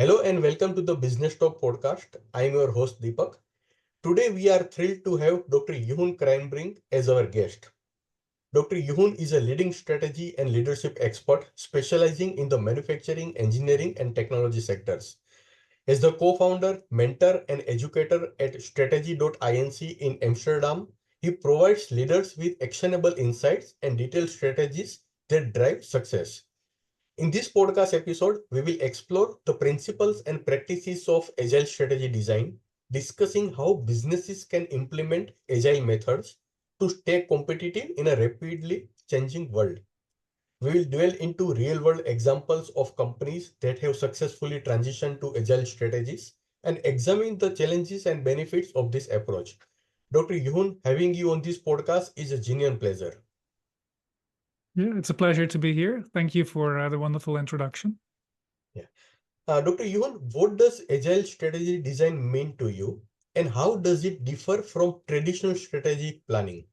Hello and welcome to the Business Talk podcast. I am your host Deepak. Today we are thrilled to have Dr. Jeroen Kraaijenbrink as our guest. Dr. Jeroen is a leading strategy and leadership expert specializing in the manufacturing, engineering, and technology sectors. As the co-founder, mentor, and educator at Strategy.Inc in Amsterdam, he provides leaders with actionable insights and detailed strategies that drive success. In this podcast episode, we will explore the principles and practices of Agile strategy design, discussing how businesses can implement Agile methods to stay competitive in a rapidly changing world. We will delve into real-world examples of companies that have successfully transitioned to Agile strategies and examine the challenges and benefits of this approach. Dr. Jeroen, having you on this podcast is a genuine pleasure. Yeah, it's a pleasure to be here. Thank you for the wonderful introduction. Yeah. Dr. Jeroen, what does Agile strategy design mean to you, and how does it differ from traditional strategic planning?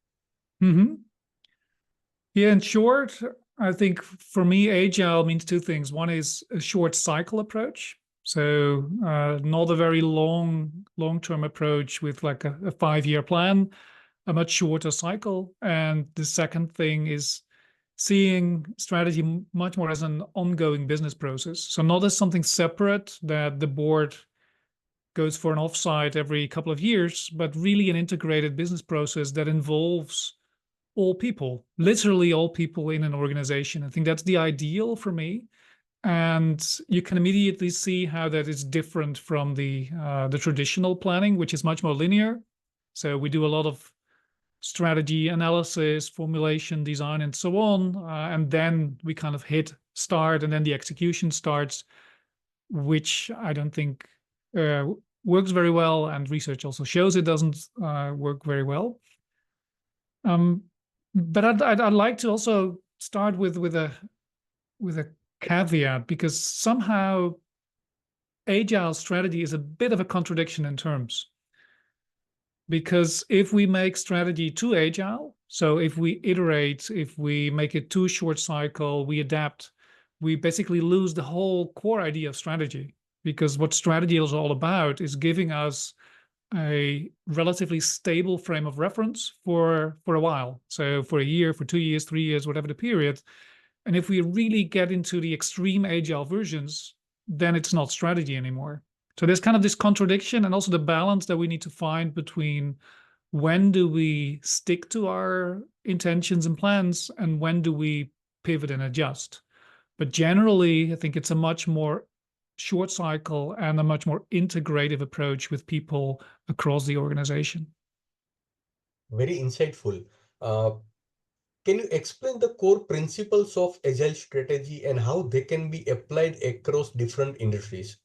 Yeah, in short, I think for me, Agile means two things. One is a short cycle approach. So not a very long-term approach with like a 5-year plan, a much shorter cycle. And the second thing is seeing strategy much more as an ongoing business process. So not as something separate that the board goes for an offsite every couple of years, but really an integrated business process that involves all people, literally all people in an organization. I think that's the ideal for me. And you can immediately see how that is different from the traditional planning, which is much more linear. So we do a lot of strategy analysis, formulation, design, and so on. And then we kind of hit start, and then the execution starts, which I don't think works very well. And research also shows it doesn't work very well. But I'd like to also start with a caveat, because somehow Agile strategy is a bit of a contradiction in terms. Because if we make strategy too agile, so if we iterate, if we make it too short cycle, we adapt, we basically lose the whole core idea of strategy. Because what strategy is all about is giving us a relatively stable frame of reference for a while. So for a year, for 2 years, 3 years, whatever the period. And if we really get into the extreme agile versions, then it's not strategy anymore. So there's kind of this contradiction, and also the balance that we need to find between when do we stick to our intentions and plans and when do we pivot and adjust. But generally, I think it's a much more short cycle and a much more integrative approach with people across the organization. Very insightful. Can you explain the core principles of Agile strategy and how they can be applied across different industries?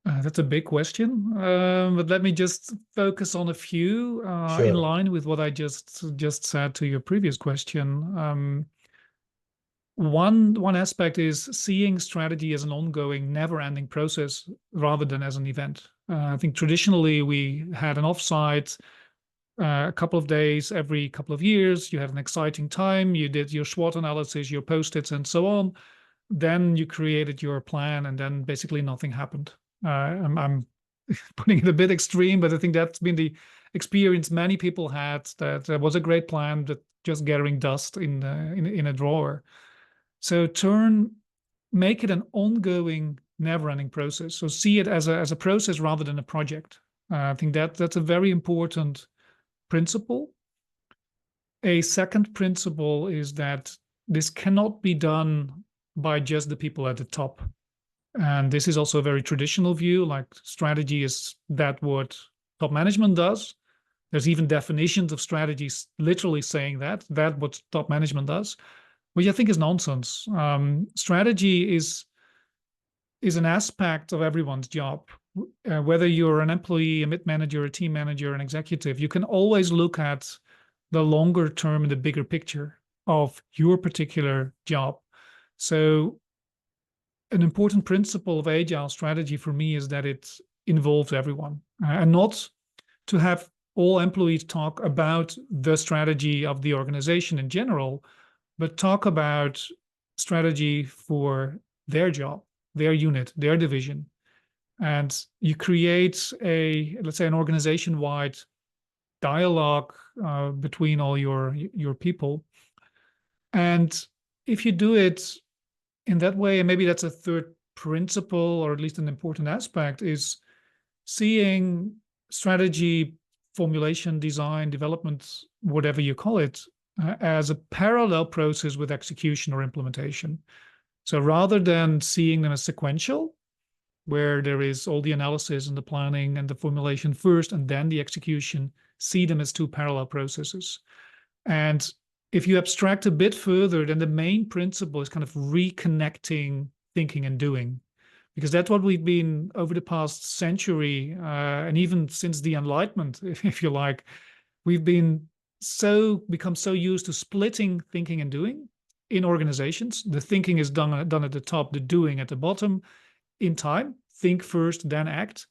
That's a big question, but let me just focus on a few Sure. in line with what I just said to your previous question. One aspect is seeing strategy as an ongoing, never-ending process rather than as an event. I think traditionally we had an offsite a couple of days every couple of years. You had an exciting time. You did your SWOT analysis, your post-its, and so on. Then you created your plan, and then basically nothing happened. I'm putting it a bit extreme, but I think that's been the experience many people had, that there was a great plan that just gathering dust in a drawer. So make it an ongoing, never-ending process. So see it as a process rather than a project. I think that's a very important principle. A second principle is that this cannot be done by just the people at the top. And this is also a very traditional view, like strategy is that what top management does. There's even definitions of strategies literally saying that what top management does, which I think is nonsense. Strategy is an aspect of everyone's job. Whether you're an employee, a mid-manager, a team manager, an executive, you can always look at the longer term and the bigger picture of your particular job. So an important principle of Agile strategy for me is that it involves everyone, and not to have all employees talk about the strategy of the organization in general, but talk about strategy for their job, their unit, their division. And you create let's say, an organization-wide dialogue between all your people. And if you do it in that way, and maybe that's a third principle, or at least an important aspect, is seeing strategy, formulation, design, development, whatever you call it, as a parallel process with execution or implementation. So rather than seeing them as sequential, where there is all the analysis and the planning and the formulation first and then the execution, see them as two parallel processes. And if you abstract a bit further, then the main principle is kind of reconnecting thinking and doing, because that's what we've been over the past century, and even since the Enlightenment, if you like, we've become so used to splitting thinking and doing in organizations. The thinking is done at the top, the doing at the bottom. In time, think first, then act.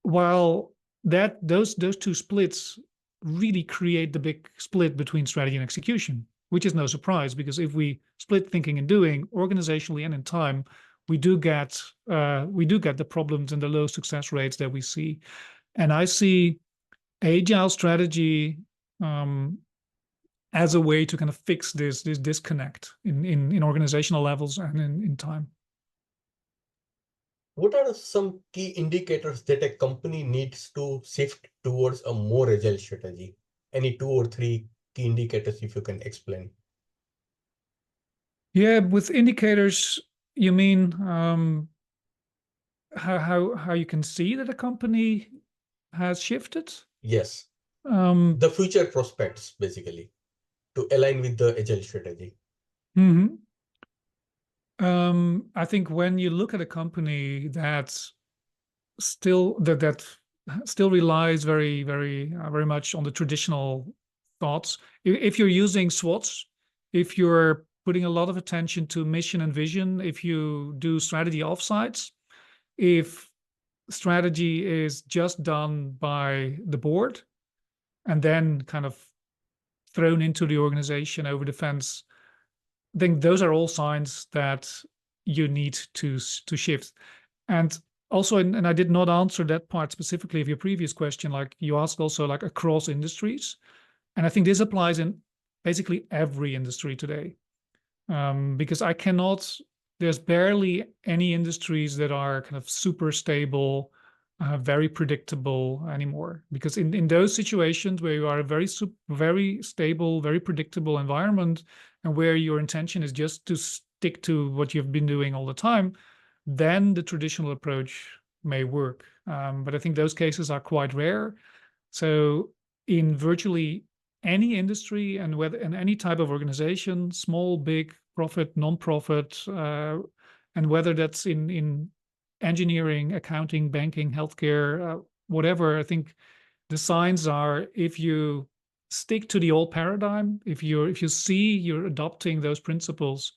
While those two splits really create the big split between strategy and execution, which is no surprise, because if we split thinking and doing organizationally and in time, we do get the problems and the low success rates that we see. And I see agile strategy as a way to kind of fix this disconnect in organizational levels and in time. What are some key indicators that a company needs to shift towards a more agile strategy? Any 2 or 3 key indicators, if you can explain? Yeah, with indicators, you mean how you can see that a company has shifted? Yes. The future prospects, basically, to align with the agile strategy. Mm-hmm. I think when you look at a company that still relies very much on the traditional thoughts, if you're using SWOTs, if you're putting a lot of attention to mission and vision, if you do strategy offsites, if strategy is just done by the board and then kind of thrown into the organization over the fence, I think those are all signs that you need to shift. And also, and I did not answer that part specifically of your previous question, like you asked also like across industries. And I think this applies in basically every industry today, because there's barely any industries that are kind of super stable, very predictable anymore. Because in those situations where you are a very stable, very predictable environment, and where your intention is just to stick to what you've been doing all the time, then the traditional approach may work. But I think those cases are quite rare. So in virtually any industry and whether in any type of organization, small, big, profit, non-profit, and whether that's in engineering, accounting, banking, healthcare, whatever, I think the signs are, if you stick to the old paradigm, if you see you're adopting those principles,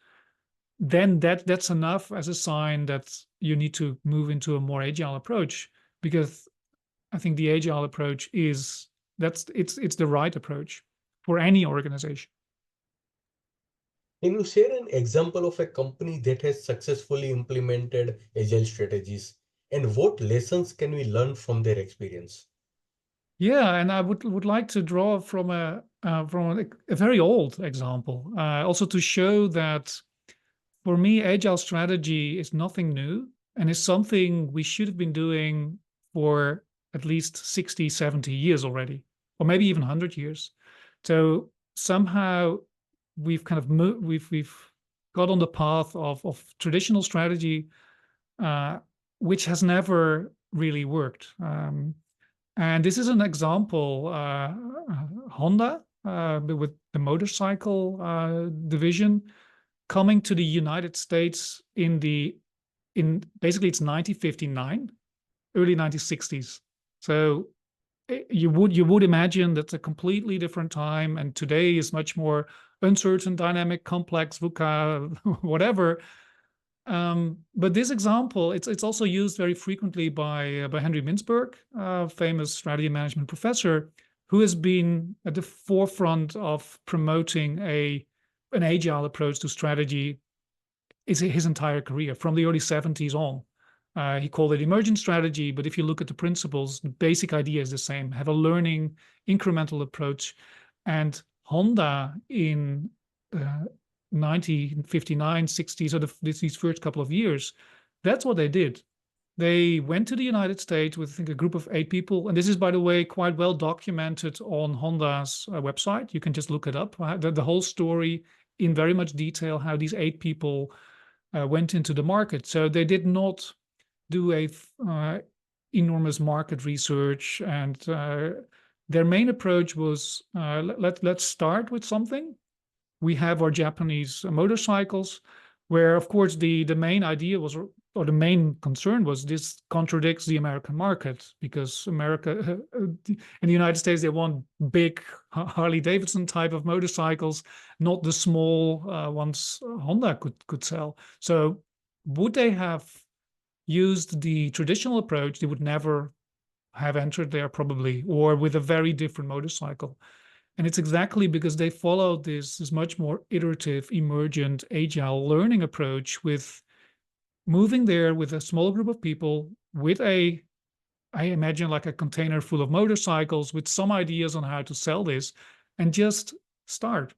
then that's enough as a sign that you need to move into a more agile approach, because I think the agile approach it's the right approach for any organization. Can you share an example of a company that has successfully implemented agile strategies, and what lessons can we learn from their experience? Yeah, and I would like to draw from a very old example, also to show that for me, agile strategy is nothing new and is something we should have been doing for at least 60, 70 years already, or maybe even 100 years. So somehow we've kind of we've got on the path of traditional strategy, which has never really worked. And this is an example, Honda, with the motorcycle division, coming to the United States in basically it's 1959, early 1960s. So you would imagine that's a completely different time, and today is much more uncertain, dynamic, complex, VUCA, whatever. But this example, it's also used very frequently by Henry Mintzberg, famous strategy management professor, who has been at the forefront of promoting an agile approach to strategy his entire career from the early 70s on. He called it emergent strategy, but if you look at the principles, the basic idea is the same. Have a learning, incremental approach. And Honda in 1959, 60, so these first couple of years, that's what they did. They went to the United States with, I think, a group of 8 people. And this is, by the way, quite well documented on Honda's website. You can just look it up. The whole story in very much detail, how these 8 people went into the market. So they did not do a enormous market research, and their main approach was let's start with something. We have our Japanese motorcycles, where of course the main idea was, or the main concern was, this contradicts the American market, because America in the United States, they want big Harley Davidson type of motorcycles, not the small ones Honda could sell. So would they have used the traditional approach, they would never have entered there probably, or with a very different motorcycle. And it's exactly because they followed this much more iterative, emergent, agile learning approach, with moving there with a small group of people, with I imagine like a container full of motorcycles, with some ideas on how to sell this, and just start.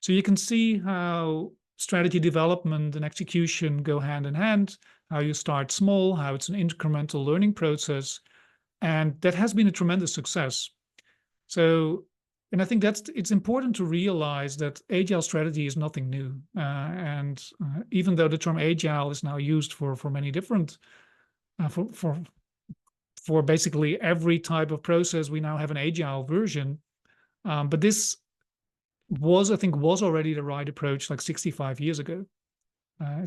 So you can see how strategy development and execution go hand in hand, how you start small, how it's an incremental learning process. And that has been a tremendous success. So, and I think it's important to realize that agile strategy is nothing new. And even though the term agile is now used for many different, for basically every type of process, we now have an agile version. But this was, I think, was already the right approach like 65 years ago.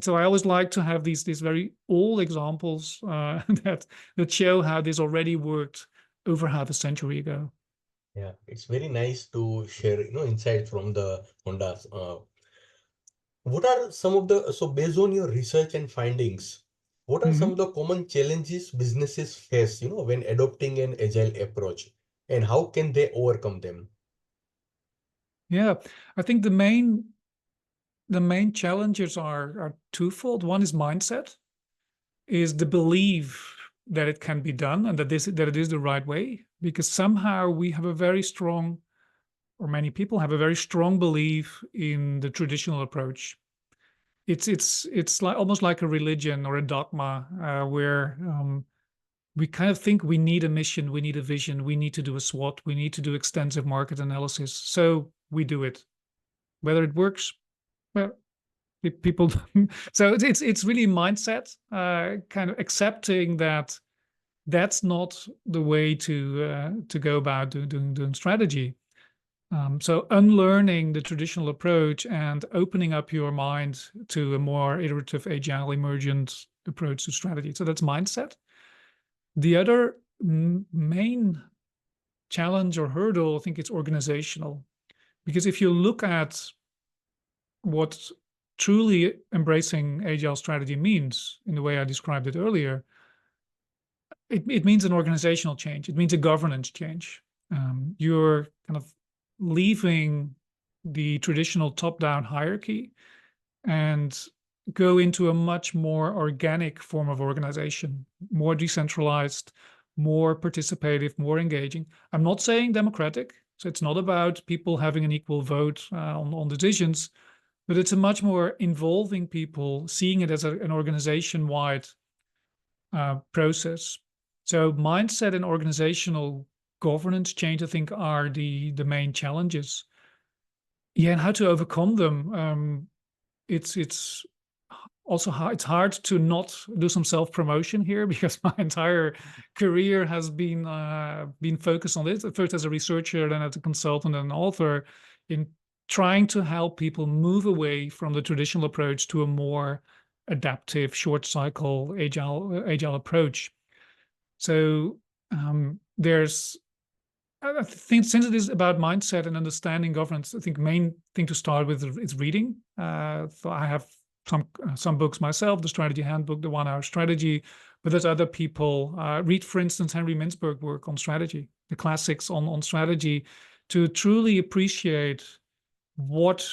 So I always like to have these very old examples that show how this already worked over half a century ago. Yeah, it's very nice to share, insights from the Hondas. What are some of the, so based on your research and findings, what are some of the common challenges businesses face, when adopting an agile approach, and how can they overcome them? Yeah, I think the main challenges are twofold. One is mindset, is the belief that it can be done and that it is the right way, because somehow we have a very strong, or many people have a very strong belief in the traditional approach. It's like almost like a religion or a dogma, where we kind of think we need a mission, we need a vision, we need to do a SWOT, we need to do extensive market analysis. So we do it. Whether it works, well, people. So it's really mindset, kind of accepting that that's not the way to go about doing strategy. So unlearning the traditional approach and opening up your mind to a more iterative, agile, emergent approach to strategy. So that's mindset. The other main challenge or hurdle, I think, it's organizational. Because if you look at what truly embracing agile strategy means, in the way I described it earlier, it means an organizational change. It means a governance change. You're kind of leaving the traditional top-down hierarchy and go into a much more organic form of organization, more decentralized, more participative, more engaging. I'm not saying democratic, so it's not about people having an equal vote on decisions, but it's a much more involving people, seeing it as an organization-wide process. So mindset and organizational governance change, I think, are the main challenges. Yeah, and how to overcome them. It's also hard. It's hard to not do some self-promotion here, because my entire career has been focused on this. First as a researcher, then as a consultant and an author, in trying to help people move away from the traditional approach to a more adaptive, short cycle, agile approach. So there's, I think, since it is about mindset and understanding governance, I think main thing to start with is reading. So I have some books myself, the Strategy Handbook, the 1 Hour Strategy, but there's other people. Read, for instance, Henry Mintzberg's work on strategy, the classics on strategy, to truly appreciate what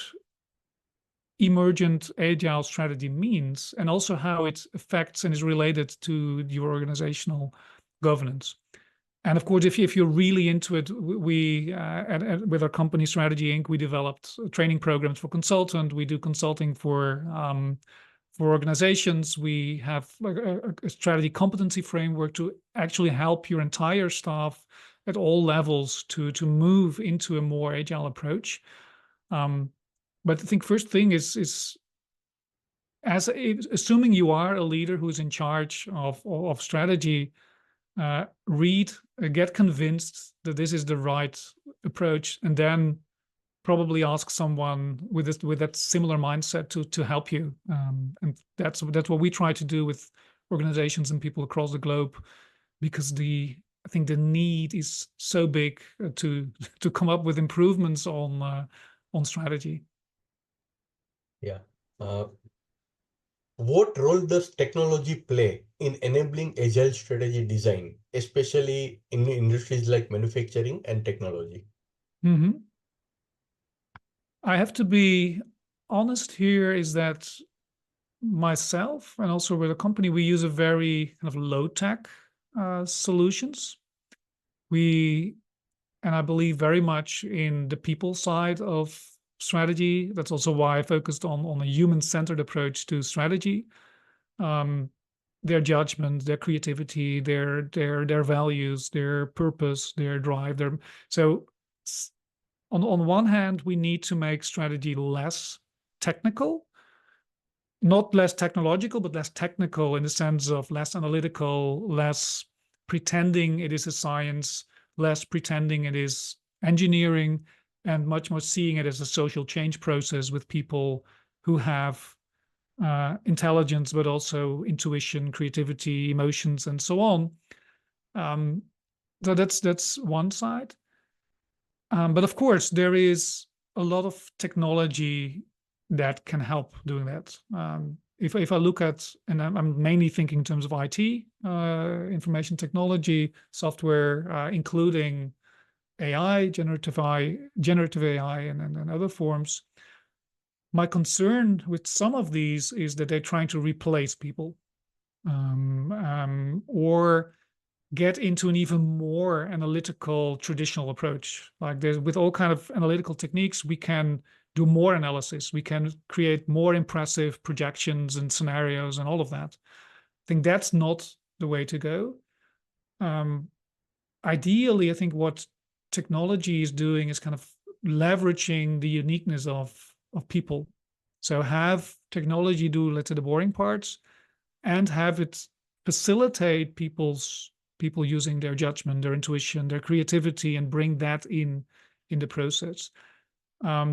emergent agile strategy means, and also how it affects and is related to your organizational governance. And of course, if you're really into it, we with our company Strategy.Inc, we developed training programs for consultant. We do consulting for organizations. We have a strategy competency framework to actually help your entire staff at all levels to move into a more agile approach. But I think first thing is assuming you are a leader who's in charge of strategy, read, get convinced that this is the right approach, and then probably ask someone with that similar mindset to help you. And that's what we try to do with organizations and people across the globe, because I think the need is so big to come up with improvements on strategy. Yeah. What role does technology play in enabling agile strategy design, especially in industries like manufacturing and technology? Mm-hmm. I have to be honest here, is that myself and also with the company, we use a very kind of low-tech solutions. And I believe very much in the people side of strategy. That's also why I focused on a human-centered approach to strategy. Their judgment, their creativity, their values, their purpose, their drive. So on one hand, we need to make strategy less technical, not less technological, but less technical in the sense of less analytical, less pretending it is a science, less pretending it is engineering, and much more seeing it as a social change process with people who have intelligence, but also intuition, creativity, emotions, and so on. So that's one side. But of course, there is a lot of technology that can help doing that. If I look at, and I'm mainly thinking in terms of IT, information technology, software, including AI, generative AI, and other forms. My concern with some of these is that they're trying to replace people, or get into an even more analytical traditional approach. Like with all kind of analytical techniques, we can do more analysis. We can create more impressive projections and scenarios and all of that. I think that's not the way to go. Ideally, I think what technology is doing is kind of leveraging the uniqueness of people. So have technology do, let's say, the boring parts, and have it facilitate people using their judgment, their intuition, their creativity, and bring that in the process.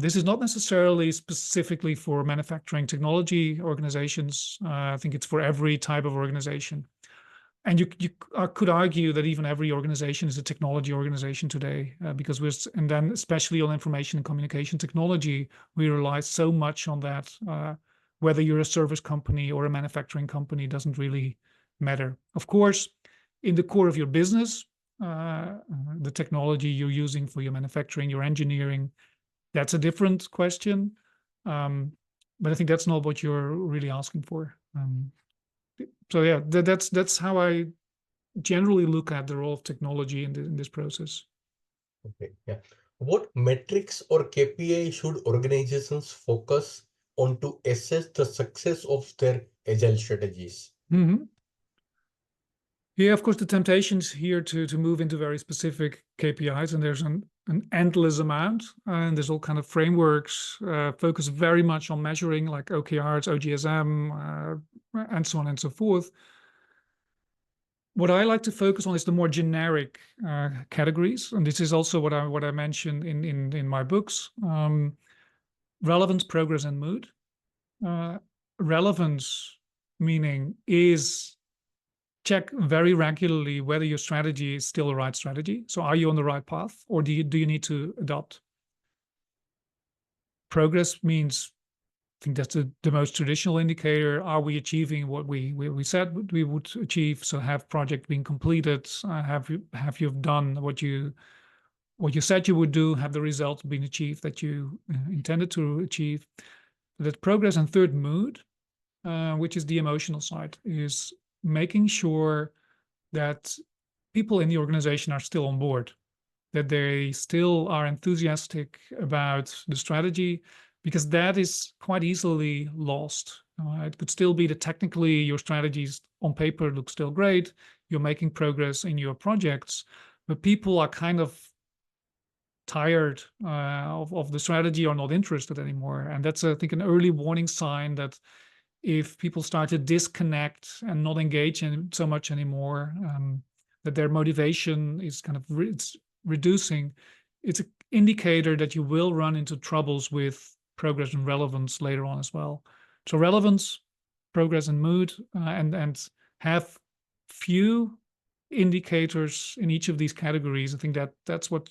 This is not necessarily specifically for manufacturing technology organizations. I think it's for every type of organization. And you could argue that even every organization is a technology organization today, because and then especially on information and communication technology, we rely so much on that. Whether you're a service company or a manufacturing company doesn't really matter. Of course, in the core of your business, the technology you're using for your manufacturing, your engineering, that's a different question. But I think that's not what you're really asking for. So yeah, that's how I generally look at the role of technology in this process. Okay, yeah. What metrics or KPI should organizations focus on to assess the success of their agile strategies? Mm-hmm. Yeah, of course, the temptation is here to move into very specific KPIs, and there's an endless amount, and there's all kind of frameworks focus very much on measuring, like OKRs, OGSM, and so on and so forth. What I like to focus on is the more generic categories, and this is also what I mentioned in my books: relevance, progress, and mood. Relevance meaning is check very regularly whether your strategy is still the right strategy. So are you on the right path, or do you need to adopt? Progress means, I think that's the most traditional indicator. Are we achieving what we said we would achieve? So have project been completed? Have you done what you said you would do? Have the results been achieved that you intended to achieve? That's progress. And third, mood, which is the emotional side, is making sure that people in the organization are still on board, that they still are enthusiastic about the strategy, because that is quite easily lost. It could still be that technically your strategies on paper look still great, you're making progress in your projects, but people are kind of tired of the strategy or not interested anymore. And that's, I think, an early warning sign that if people start to disconnect and not engage in so much anymore, that their motivation is kind of it's reducing, it's an indicator that you will run into troubles with progress and relevance later on as well. So relevance, progress, and mood, and have few indicators in each of these categories. I think that's what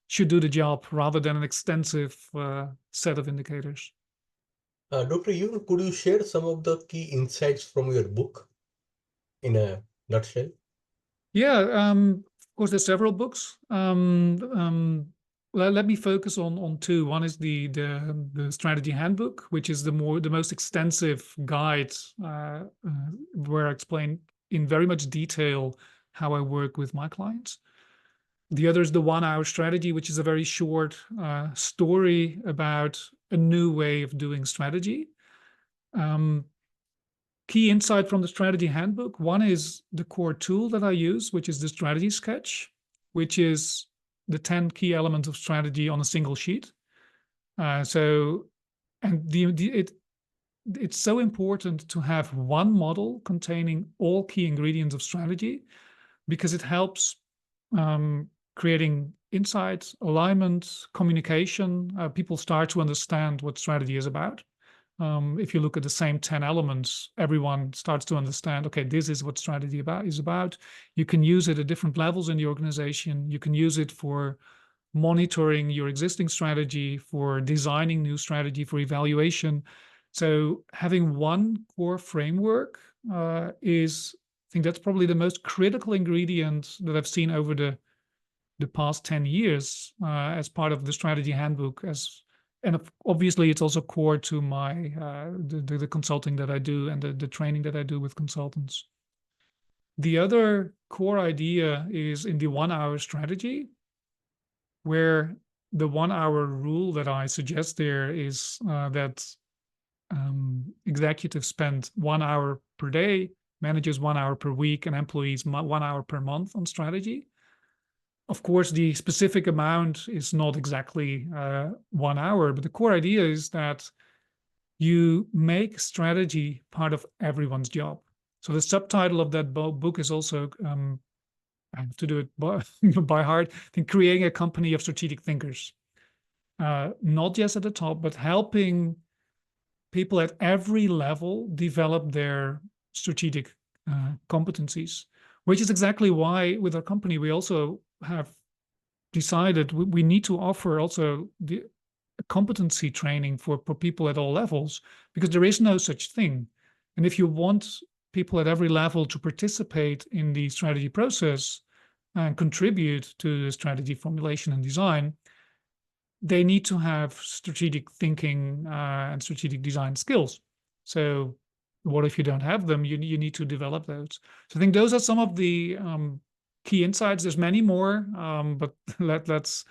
should do the job rather than an extensive set of indicators. Dr. Yun, could you share some of the key insights from your book in a nutshell? Yeah, of course, there's several books. Let me focus on two. One is the strategy handbook, which is the most extensive guide where I explain in very much detail how I work with my clients. The other is the 1 Hour Strategy, which is a very short story about a new way of doing strategy. Key insight from the strategy handbook. One is the core tool that I use, which is the strategy sketch, which is the 10 key elements of strategy on a single sheet. It's so important to have one model containing all key ingredients of strategy, because it helps creating insights, alignment, communication. People start to understand what strategy is about. If you look at the same 10 elements, everyone starts to understand, okay, this is what strategy is about. You can use it at different levels in the organization. You can use it for monitoring your existing strategy, for designing new strategy, for evaluation. So having one core framework is, I think that's probably the most critical ingredient that I've seen over the past 10 years as part of the strategy handbook. And obviously, it's also core to my the consulting that I do and the training that I do with consultants. The other core idea is in the 1 Hour Strategy, where the 1 hour rule that I suggest there is that executives spend 1 hour per day, managers 1 hour per week, and employees 1 hour per month on strategy. Of course, the specific amount is not exactly 1 hour, but the core idea is that you make strategy part of everyone's job. So the subtitle of that book is also, I have to do it by heart, I think, creating a company of strategic thinkers. Not just at the top, but helping people at every level develop their strategic competencies, which is exactly why with our company, we also have decided we need to offer also the competency training for people at all levels, because there is no such thing. And if you want people at every level to participate in the strategy process and contribute to the strategy formulation and design, they need to have strategic thinking and strategic design skills. So what if you don't have them? You need to develop those. So I think those are some of the key insights. There's many more, but let's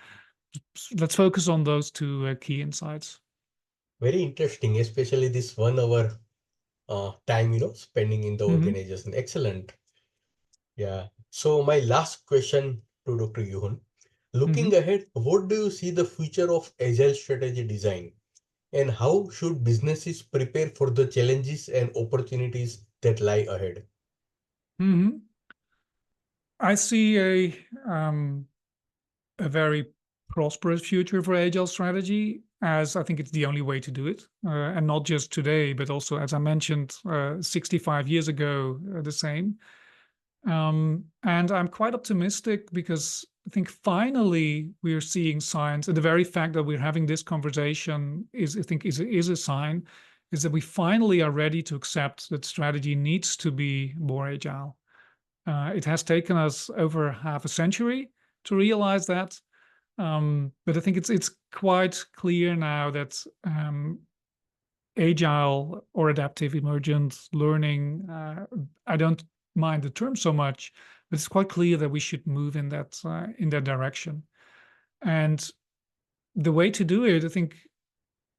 focus on those two key insights. Very interesting, especially this 1 hour time, spending in the organization. Excellent. Yeah. So my last question to Dr. Yuhun. Looking ahead, what do you see the future of agile strategy design, and how should businesses prepare for the challenges and opportunities that lie ahead? I see a very prosperous future for agile strategy, as I think it's the only way to do it, and not just today, but also, as I mentioned, 65 years ago, the same. And I'm quite optimistic because I think finally we are seeing signs, and the very fact that we're having this conversation is a sign, is that we finally are ready to accept that strategy needs to be more agile. It has taken us over half a century to realize that, but I think it's quite clear now that agile or adaptive emergent learning. I don't mind the term so much, but it's quite clear that we should move in that direction. And the way to do it, I think,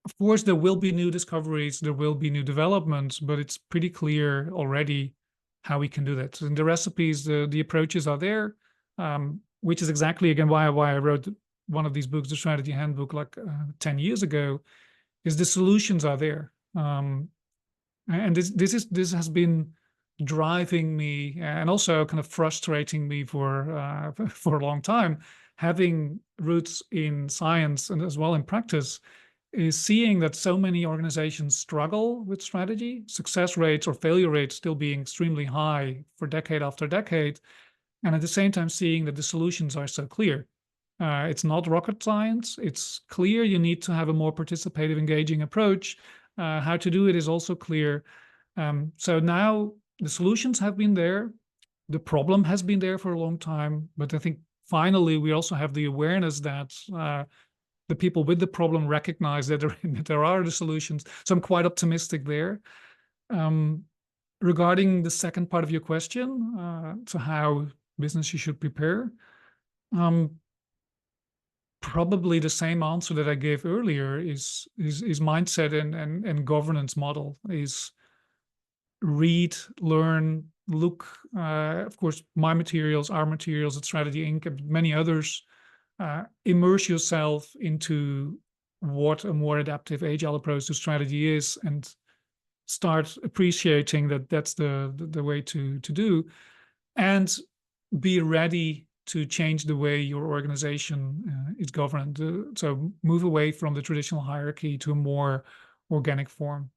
of course, there will be new discoveries, there will be new developments, but it's pretty clear already how we can do that. In the recipes, the approaches are there, which is exactly, again, why I wrote one of these books, the Strategy Handbook, like 10 years ago, is the solutions are there. And this has been driving me and also kind of frustrating me for a long time. Having roots in science and as well in practice, is seeing that so many organizations struggle with strategy, success rates or failure rates still being extremely high for decade after decade, and at the same time seeing that the solutions are so clear. It's not rocket science. It's clear you need to have a more participative, engaging approach. How to do it is also clear. So now the solutions have been there. The problem has been there for a long time, but I think finally we also have the awareness that the people with the problem recognize that there are the solutions. So I'm quite optimistic there. Regarding the second part of your question, so how businesses should prepare, probably the same answer that I gave earlier is mindset and governance model is read, learn, look, of course, my materials, our materials at Strategy.Inc, and many others. Immerse yourself into what a more adaptive agile approach to strategy is, and start appreciating that that's the way to do, and be ready to change the way your organization is governed. So move away from the traditional hierarchy to a more organic form.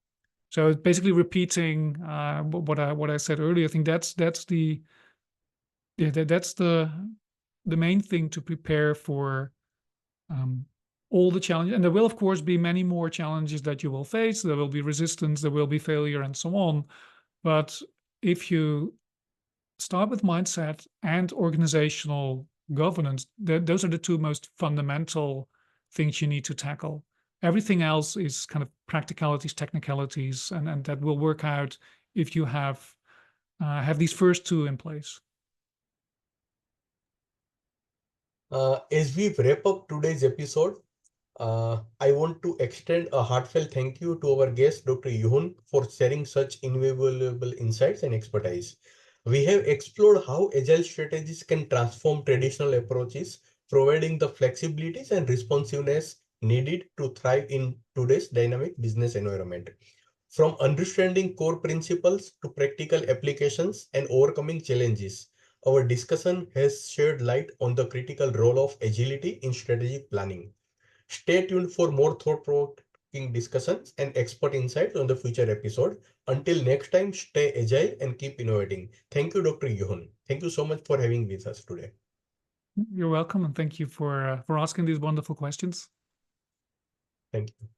So it's basically repeating what I said earlier. I think that's the main thing to prepare for all the challenges. And there will, of course, be many more challenges that you will face. There will be resistance, there will be failure, and so on. But if you start with mindset and organizational governance, those are the two most fundamental things you need to tackle. Everything else is kind of practicalities, technicalities, and that will work out if you have these first two in place. As we wrap up today's episode, I want to extend a heartfelt thank you to our guest, Dr. Jeroen, for sharing such invaluable insights and expertise. We have explored how agile strategies can transform traditional approaches, providing the flexibilities and responsiveness needed to thrive in today's dynamic business environment. From understanding core principles to practical applications and overcoming challenges, our discussion has shed light on the critical role of agility in strategic planning. Stay tuned for more thought-provoking discussions and expert insights on the future episode. Until next time, stay agile and keep innovating. Thank you, Dr. Jeroen. Thank you so much for having with us today. You're welcome, and thank you for asking these wonderful questions. Thank you.